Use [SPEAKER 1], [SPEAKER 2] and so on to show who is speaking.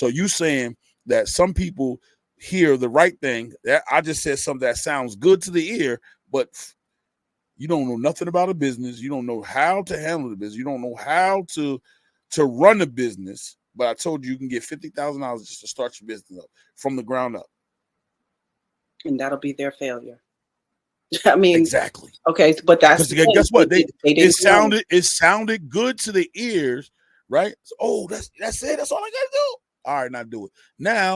[SPEAKER 1] So you saying that some people hear the right thing. That I just said something that sounds good to the ear, but you don't know nothing about a business. You don't know how to handle the business. You don't know how to run a business. But I told you can get $50,000 just to start your business up from the ground up.
[SPEAKER 2] And that'll be their failure. I mean,
[SPEAKER 1] exactly.
[SPEAKER 2] Okay, but that's
[SPEAKER 1] because guess what? They
[SPEAKER 2] didn't
[SPEAKER 1] it sounded good to the ears, right? So, oh, that's it. That's all I gotta do. All right, now do it now.